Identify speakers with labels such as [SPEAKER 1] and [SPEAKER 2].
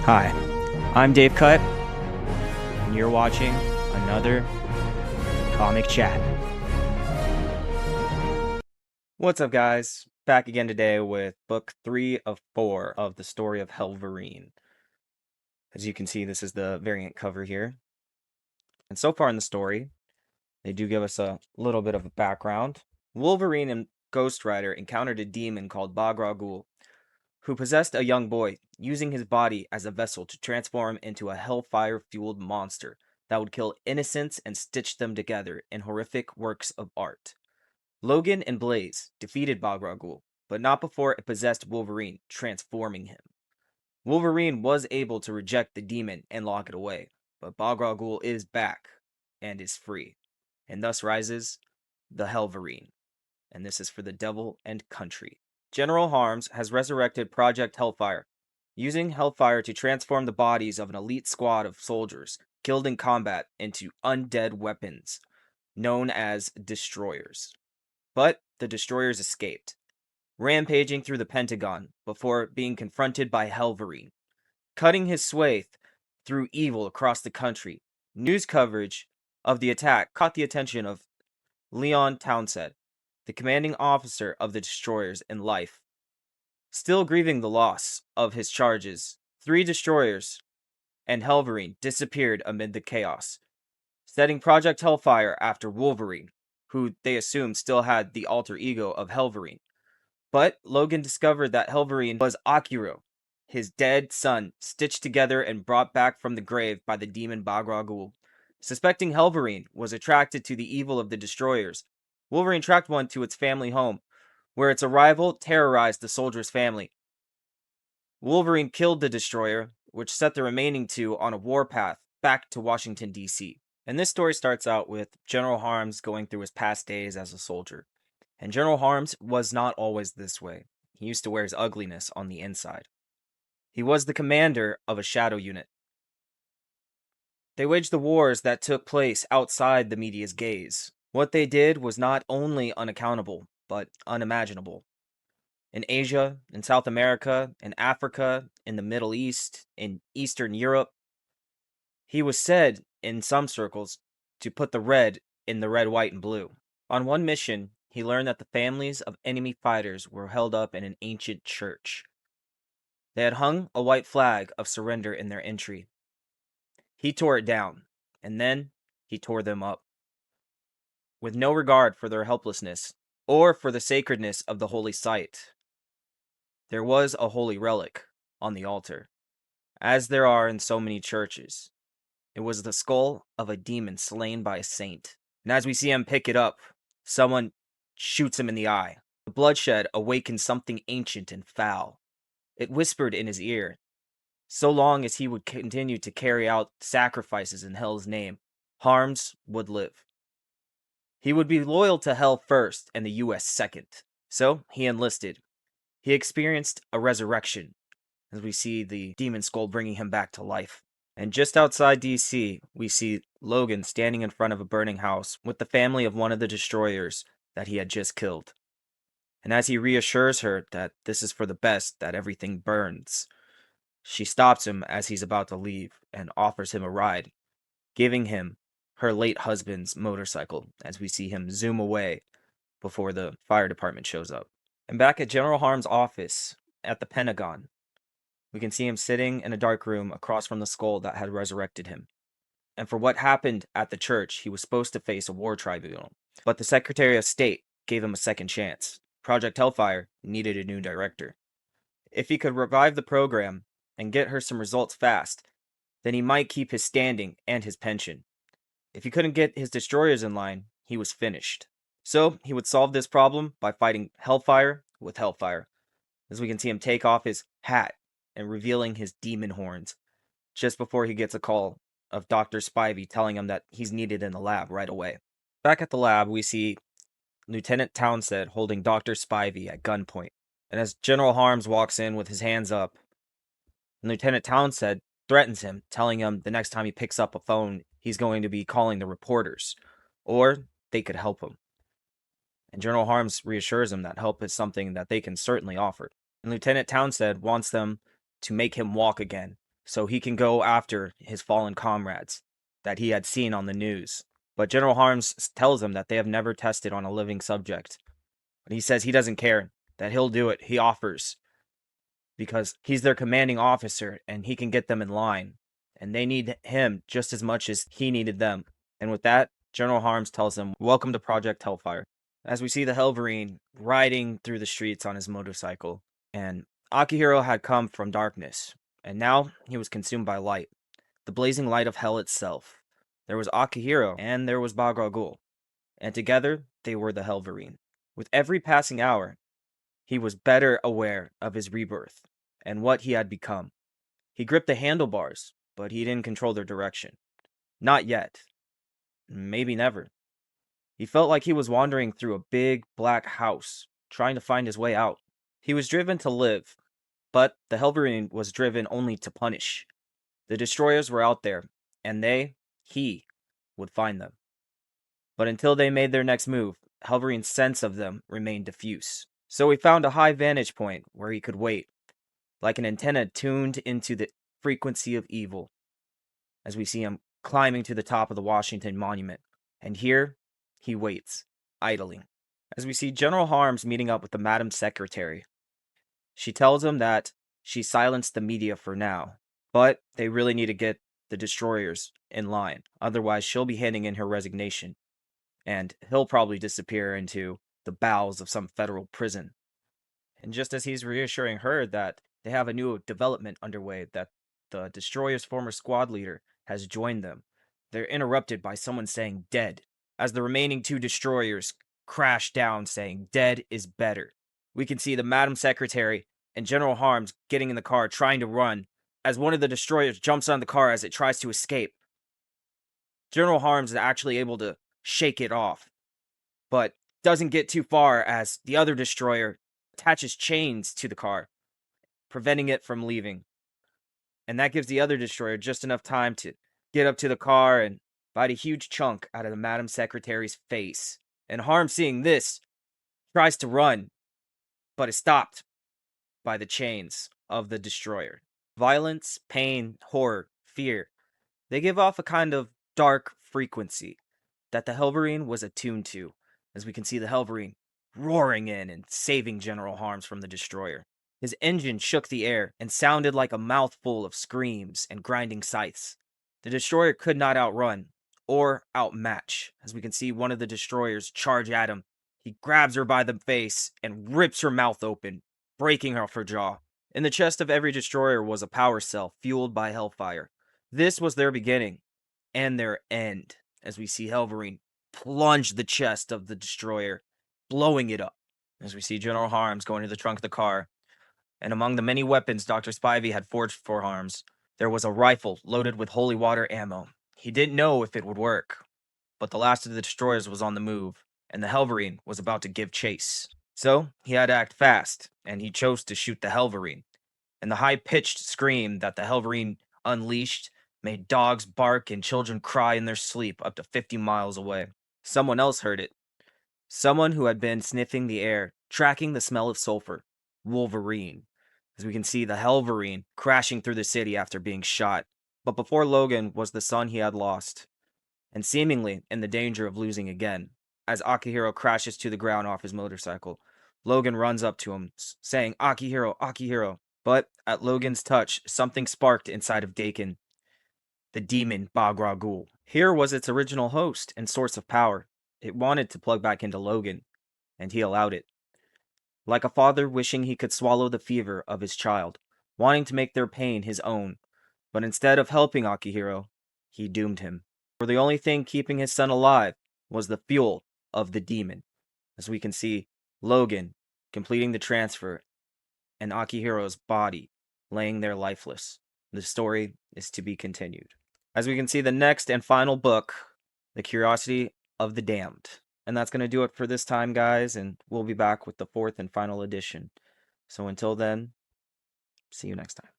[SPEAKER 1] Hi, I'm Dave Cut, and you're watching another Comic Chat. What's up, guys? Back again today with book 3 of 4 of the story of Hellverine. As you can see, this is the variant cover here. And so far in the story, they do give us a little bit of a background. Wolverine and Ghost Rider encountered a demon called Bagra Ghul, who possessed a young boy, using his body as a vessel to transform into a hellfire-fueled monster that would kill innocents and stitch them together in horrific works of art. Logan and Blaze defeated Bagra Ghul, but not before it possessed Wolverine, transforming him. Wolverine was able to reject the demon and lock it away, but Bagra Ghul is back and is free, and thus rises the Hellverine, and this is for the devil and country. General Harms has resurrected Project Hellfire, using Hellfire to transform the bodies of an elite squad of soldiers killed in combat into undead weapons, known as destroyers. But the destroyers escaped, rampaging through the Pentagon before being confronted by Hellverine, cutting his swathe through evil across the country. News coverage of the attack caught the attention of Leon Townsend, the commanding officer of the destroyers in life. Still grieving the loss of his charges, 3 destroyers and Hellverine disappeared amid the chaos, setting Project Hellfire after Wolverine, who they assumed still had the alter ego of Hellverine. But Logan discovered that Hellverine was Akiro, his dead son, stitched together and brought back from the grave by the demon Bagra Ghul. Suspecting Hellverine was attracted to the evil of the destroyers, Wolverine tracked one to its family home, where its arrival terrorized the soldier's family. Wolverine killed the destroyer, which set the remaining 2 on a warpath back to Washington, D.C. And this story starts out with General Harms going through his past days as a soldier. And General Harms was not always this way. He used to wear his ugliness on the inside. He was the commander of a shadow unit. They waged the wars that took place outside the media's gaze. What they did was not only unaccountable, but unimaginable. In Asia, in South America, in Africa, in the Middle East, in Eastern Europe, he was said, in some circles, to put the red in the red, white, and blue. On one mission, he learned that the families of enemy fighters were held up in an ancient church. They had hung a white flag of surrender in their entry. He tore it down, and then he tore them up. With no regard for their helplessness, or for the sacredness of the holy site. There was a holy relic on the altar, as there are in so many churches. It was the skull of a demon slain by a saint. And as we see him pick it up, someone shoots him in the eye. The bloodshed awakened something ancient and foul. It whispered in his ear, so long as he would continue to carry out sacrifices in Hell's name, Harms would live. He would be loyal to Hell first and the U.S. second. So he enlisted. He experienced a resurrection, as we see the demon skull bringing him back to life. And just outside DC, we see Logan standing in front of a burning house with the family of one of the destroyers that he had just killed. And as he reassures her that this is for the best, that everything burns, she stops him as he's about to leave and offers him a ride, giving him her late husband's motorcycle as we see him zoom away before the fire department shows up. And back at General Harm's office at the Pentagon, we can see him sitting in a dark room across from the skull that had resurrected him. And for what happened at the church, he was supposed to face a war tribunal. But the Secretary of State gave him a second chance. Project Hellfire needed a new director. If he could revive the program and get her some results fast, then he might keep his standing and his pension. If he couldn't get his destroyers in line, he was finished. So he would solve this problem by fighting Hellfire with Hellfire, as we can see him take off his hat and revealing his demon horns just before he gets a call of Dr. Spivey telling him that he's needed in the lab right away. Back at the lab, we see Lieutenant Townsend holding Dr. Spivey at gunpoint. And as General Harms walks in with his hands up, Lieutenant Townsend threatens him, telling him the next time he picks up a phone, he's going to be calling the reporters, or they could help him. And General Harms reassures him that help is something that they can certainly offer. And Lieutenant Townsend wants them to make him walk again, so he can go after his fallen comrades that he had seen on the news. But General Harms tells him that they have never tested on a living subject. But he says he doesn't care, that he'll do it. He offers because he's their commanding officer and he can get them in line. And they need him just as much as he needed them. And with that, General Harms tells him, "Welcome to Project Hellfire." As we see the Hellverine riding through the streets on his motorcycle. And Akihiro had come from darkness, and now he was consumed by light, the blazing light of hell itself. There was Akihiro, and there was Bagragul, and together they were the Hellverine. With every passing hour, he was better aware of his rebirth and what he had become. He gripped the handlebars, but he didn't control their direction. Not yet. Maybe never. He felt like he was wandering through a big black house, trying to find his way out. He was driven to live, but the Hellverine was driven only to punish. The destroyers were out there, and he, would find them. But until they made their next move, Hellverine's sense of them remained diffuse. So he found a high vantage point where he could wait, like an antenna tuned into the frequency of evil, as we see him climbing to the top of the Washington Monument. And here, he waits, idling. As we see General Harms meeting up with the Madam Secretary. She tells him that she silenced the media for now, but they really need to get the destroyers in line. Otherwise, she'll be handing in her resignation, and he'll probably disappear into the bowels of some federal prison. And just as he's reassuring her that they have a new development underway, that the destroyer's former squad leader has joined them, they're interrupted by someone saying dead, as the remaining two destroyers crash down saying dead is better. We can see the Madam Secretary and General Harms getting in the car trying to run as one of the destroyers jumps on the car as it tries to escape. General Harms is actually able to shake it off, but doesn't get too far as the other destroyer attaches chains to the car, preventing it from leaving. And that gives the other destroyer just enough time to get up to the car and bite a huge chunk out of the Madam Secretary's face. And Harms, seeing this, tries to run, but is stopped by the chains of the destroyer. Violence, pain, horror, fear, they give off a kind of dark frequency that the Hellverine was attuned to, as we can see the Hellverine roaring in and saving General Harms from the destroyer. His engine shook the air and sounded like a mouthful of screams and grinding scythes. The destroyer could not outrun or outmatch, as we can see one of the destroyers charge at him. He grabs her by the face and rips her mouth open, breaking off her jaw. In the chest of every destroyer was a power cell fueled by hellfire. This was their beginning and their end, as we see Hellverine plunge the chest of the destroyer, blowing it up. As we see General Harms go into the trunk of the car, and among the many weapons Dr. Spivey had forged for Harms, there was a rifle loaded with holy water ammo. He didn't know if it would work, but the last of the destroyers was on the move, and the Hellverine was about to give chase. So he had to act fast, and he chose to shoot the Hellverine. And the high-pitched scream that the Hellverine unleashed made dogs bark and children cry in their sleep up to 50 miles away. Someone else heard it. Someone who had been sniffing the air, tracking the smell of sulfur. Wolverine. As we can see the Hellverine crashing through the city after being shot. But before Logan was the son he had lost, and seemingly in the danger of losing again. As Akihiro crashes to the ground off his motorcycle, Logan runs up to him, saying, "Akihiro, Akihiro." But at Logan's touch, something sparked inside of Dakin, the demon Bagragul. Here was its original host and source of power. It wanted to plug back into Logan, and he allowed it. Like a father wishing he could swallow the fever of his child, wanting to make their pain his own. But instead of helping Akihiro, he doomed him. For the only thing keeping his son alive was the fuel of the demon. As we can see, Logan completing the transfer and Akihiro's body laying there lifeless. The story is to be continued. As we can see, the next and final book, The Curiosity of the Damned. And that's going to do it for this time, guys, and we'll be back with the fourth and final edition. So until then, see you next time.